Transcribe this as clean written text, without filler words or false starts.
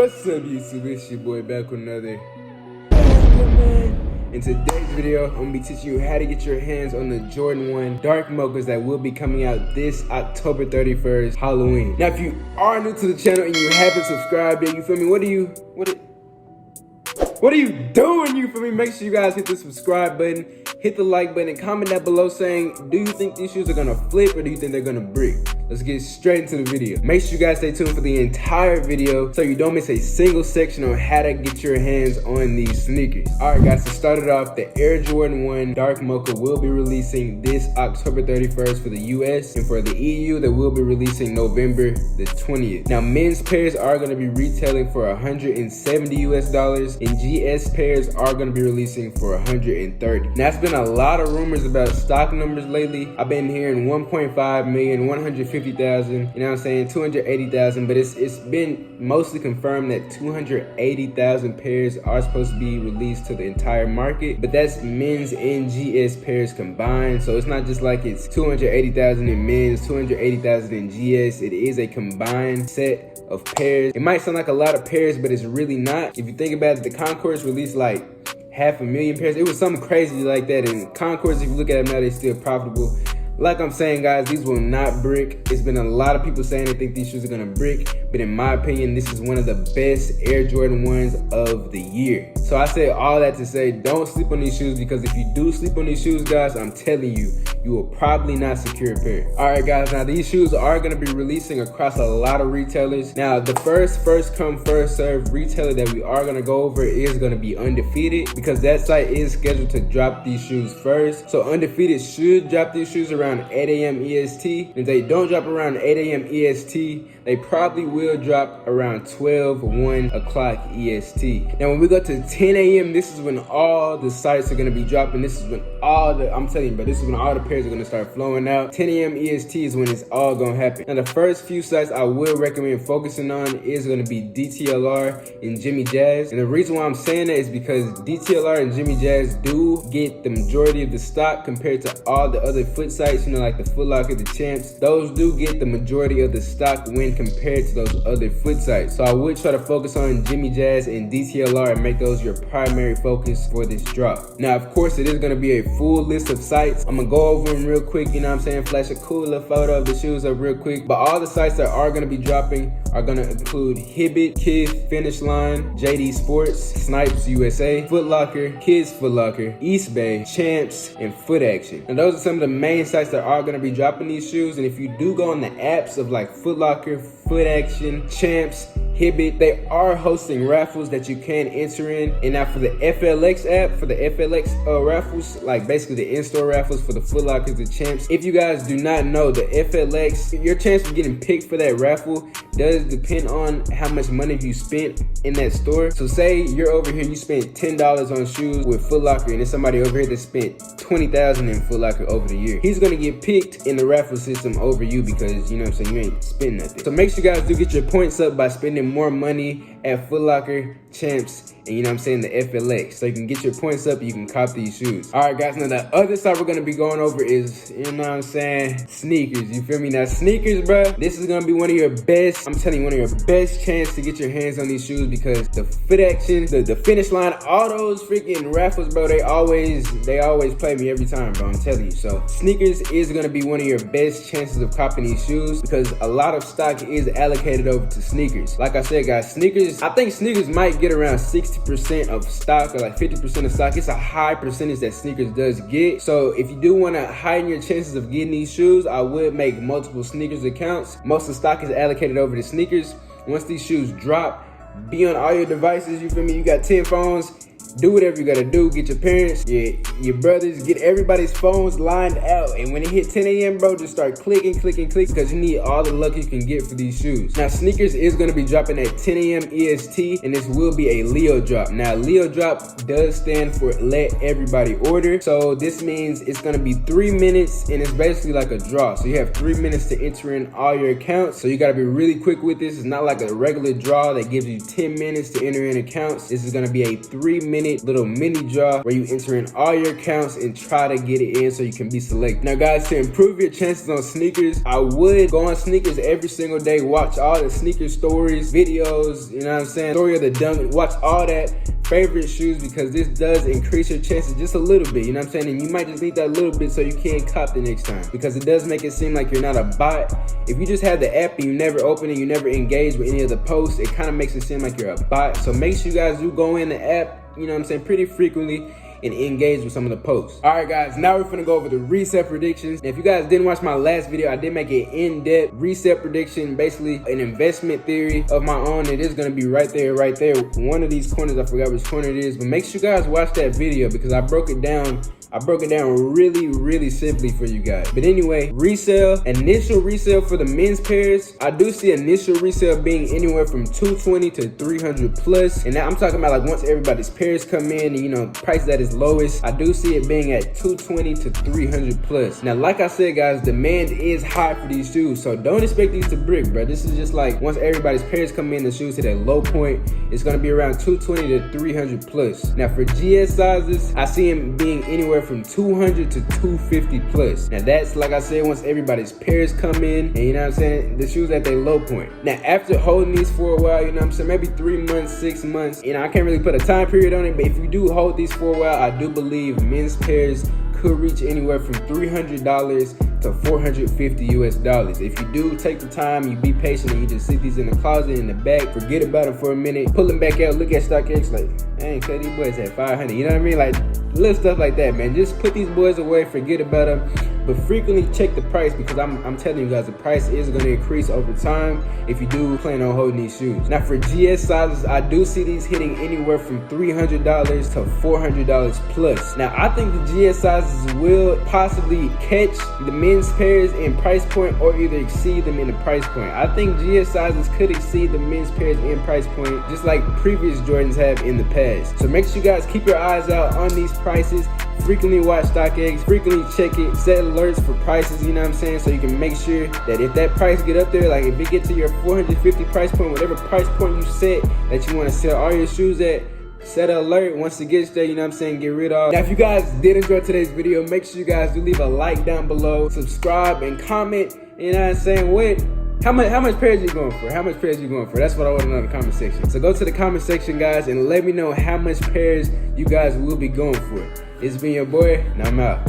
What's up, YouTube? It's your boy back with another man. In today's video, I'm gonna be teaching you how to get your hands on the Jordan 1 Dark Mochas that will be coming out this October 31st, Halloween. Now, if you are new to the channel and you haven't subscribed yet, you feel me? What are you doing? You feel me? Make sure you guys hit the subscribe button, hit the like button, and comment down below saying, do you think these shoes are gonna flip or do you think they're gonna brick? Let's get straight into the video. Make sure you guys stay tuned for the entire video so you don't miss a single section on how to get your hands on these sneakers. Alright guys, to start it off, the Air Jordan 1 Dark Mocha will be releasing this October 31st for the US, and for the EU, they will be releasing November the 20th. Now, men's pairs are gonna be retailing for $170 US, and GS pairs are gonna be releasing for $130. Now, it's been a lot of rumors about stock numbers lately. I've been hearing 1.5 million, 150,000, you know what I'm saying, 280,000, but it's been mostly confirmed that 280,000 pairs are supposed to be released to the entire market, but that's men's and GS pairs combined. So it's not just like it's 280,000 in men's, 280,000 in GS. It is a combined set of pairs. It might sound like a lot of pairs, but it's really not. If you think about it, the Concords released like 500,000 pairs. It was something crazy like that, and Concords, if you look at them now, they're still profitable. Like I'm saying, guys, these will not brick. It's been a lot of people saying they think these shoes are gonna brick, but in my opinion, this is one of the best Air Jordan 1s of the year. So I say all that to say, don't sleep on these shoes, because if you do sleep on these shoes, guys, I'm telling you, you will probably not secure a pair. All right, guys, now these shoes are gonna be releasing across a lot of retailers. Now, the first come, first serve retailer that we are gonna go over is gonna be Undefeated, because that site is scheduled to drop these shoes first. So Undefeated should drop these shoes around 8 a.m. EST. If they don't drop around 8 a.m. EST, they probably will drop around 1 o'clock EST. Now, when we go to 10 a.m., this is when all the sites are gonna be dropping. This is when I'm telling you, but this is when all the pairs are gonna start flowing out. 10 a.m. EST is when it's all gonna happen. Now, the first few sites I will recommend focusing on is gonna be DTLR and Jimmy Jazz. And the reason why I'm saying that is because DTLR and Jimmy Jazz do get the majority of the stock compared to all the other foot sites, you know, like the Foot Locker, the Champs. Those do get the majority of the stock when compared to those other foot sites. So I would try to focus on Jimmy Jazz and DTLR and make those your primary focus for this drop. Now, of course, it is going to be a full list of sites. I'm going to go over them real quick, you know what I'm saying, flash a cool little photo of the shoes up real quick. But all the sites that are going to be dropping are going to include Hibbett, Kith, Finish Line, JD Sports, Snipes USA, Foot Locker, Kids Foot Locker, East Bay, Champs, and Foot Action. And those are some of the main sites that are going to be dropping these shoes. And if you do go on the apps of like Foot Locker, Foot Action, Champs, Hibbett, they are hosting raffles that you can enter in. And now for the FLX app, for the FLX raffles, like basically the in-store raffles for the Foot Lockers, the Champs, if you guys do not know, the FLX, your chance of getting picked for that raffle does depend on how much money you spent in that store. So say you're over here, you spent $10 on shoes with Foot Locker, and there's somebody over here that spent $20,000 in Foot Locker over the year. He's gonna get picked in the raffle system over you because, you know what I'm saying, you ain't spent nothing. So make sure you guys do get your points up by spending more money at Foot Locker, Champs, and you know what I'm saying, the FLX. So you can get your points up, you can cop these shoes. All right, guys, now the other side we're gonna be going over is, you know what I'm saying, sneakers. You feel me? Now, sneakers, bro, this is gonna be one of your best, I'm telling you, one of your best chance to get your hands on these shoes, because the Foot Action, the Finish Line, all those freaking raffles, bro, they always play me every time, bro, I'm telling you. So sneakers is gonna be one of your best chances of copping these shoes, because a lot of stock is allocated over to sneakers. Like I said, guys, sneakers, I think sneakers might get around 60% of stock, or like 50% of stock. It's a high percentage that sneakers does get. So if you do want to heighten your chances of getting these shoes, I would make multiple sneakers accounts. Most of the stock is allocated over to sneakers. Once these shoes drop, be on all your devices, you feel me? You got 10 phones. Do whatever you gotta do. Get your parents, your brothers, get everybody's phones lined out. And when it hit 10 a.m., bro, just start clicking, because you need all the luck you can get for these shoes. Now, sneakers is gonna be dropping at 10 a.m. EST, and this will be a Leo drop. Now, Leo drop does stand for let everybody order. So this means it's gonna be 3 minutes, and it's basically like a draw. So you have 3 minutes to enter in all your accounts. So you gotta be really quick with this. It's not like a regular draw that gives you 10 minutes to enter in accounts. This is gonna be a 3-minute minute little mini draw where you enter in all your accounts and try to get it in so you can be selected. Now guys, to improve your chances on sneakers, I would go on sneakers every single day, watch all the sneaker stories, videos, you know what I'm saying, story of the dunk, watch all that, favorite shoes, because this does increase your chances just a little bit, you know what I'm saying? And you might just need that little bit so you can cop the next time, because it does make it seem like you're not a bot. If you just have the app and you never open it, you never engage with any of the posts, it kind of makes it seem like you're a bot. So make sure you guys do go in the app, you know what I'm saying, pretty frequently and engage with some of the posts. All right guys, now we're gonna go over the Resell Predictions. Now, if you guys didn't watch my last video, I did make an in-depth Resell prediction, basically an investment theory of my own. It is gonna be right there. One of these corners, I forgot which corner it is, but make sure you guys watch that video because I broke it down really simply for you guys. But anyway, resale, initial resale for the men's pairs, I do see initial resale being anywhere from 220 to 300 plus. And now I'm talking about like once everybody's pairs come in and you know, price that is lowest, I do see it being at 220 to 300 plus. Now, like I said guys, demand is high for these shoes, so don't expect these to brick, bro. This is just like once everybody's pairs come in, the shoes hit a low point, it's gonna be around 220 to 300 plus. Now for GS sizes, I see them being anywhere from 200 to 250 plus. Now that's, like I said, once everybody's pairs come in and you know what I'm saying, the shoes at their low point. Now after holding these for a while, you know what I'm saying, maybe 3 months, 6 months, you know, I can't really put a time period on it, but if you do hold these for a while, I do believe men's pairs could reach anywhere from $300 to 450 US dollars. If you do take the time, you be patient, and you just sit these in the closet in the back, forget about them for a minute, pull them back out, look at StockX like, dang, cut these boys at 500. You know what I mean? Like little stuff like that, man. Just put these boys away, forget about them, but frequently check the price, because I'm telling you guys, the price is going to increase over time if you do plan on holding these shoes. Now for GS sizes, I do see these hitting anywhere from $300 to $400 plus. Now I think the GS sizes will possibly catch the men's pairs in price point or either exceed them in the price point. I think GS sizes could exceed the men's pairs in price point, just like previous Jordans have in the past. So make sure you guys keep your eyes out on these prices, frequently watch StockX, frequently check it, set alerts for prices, you know what I'm saying, so you can make sure that if that price get up there, like if it get to your 450 price point, whatever price point you set that you want to sell all your shoes at, set an alert. Once it gets there, you know what I'm saying, get rid of. Now if you guys did enjoy today's video, make sure you guys do leave a like down below, subscribe and comment, you know what I'm saying, how much pairs you going for? How much pairs you going for? That's what I want to know in the comment section. So go to the comment section guys and let me know how much pairs you guys will be going for. It's been your boy and I'm out.